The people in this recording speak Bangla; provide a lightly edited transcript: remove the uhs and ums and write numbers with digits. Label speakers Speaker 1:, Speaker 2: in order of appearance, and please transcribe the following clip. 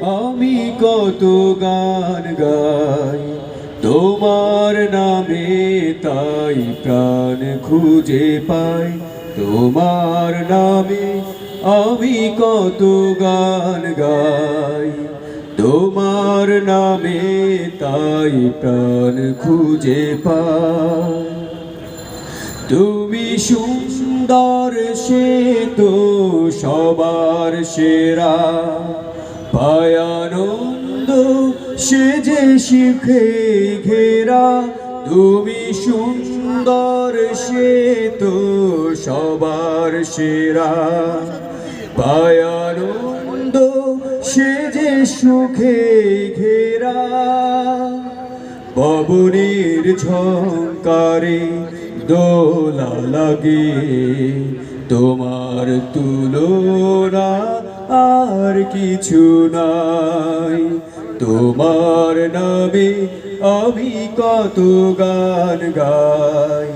Speaker 1: আমি কত গান গাই তোমার নামে, তাই প্রাণ খুঁজে পাই তোমার নামে। আমি কত গান গাই তোমার নামে, তাই প্রাণ খুঁজে পাই। তুমি সুন্দর, সে তো সবার সেরা, পায় আনন্দ সে যে শিখে ঘেরা। তুমি সুন্দর, সে তো সবার সেরা, পায় আনন্দ সে যে সুখে ঘেরা। পবনের ঝংকারে দোলা লাগে, তোমার তুলনা আর কিছু নাই। তোমার নামে আমি কত গান গাই।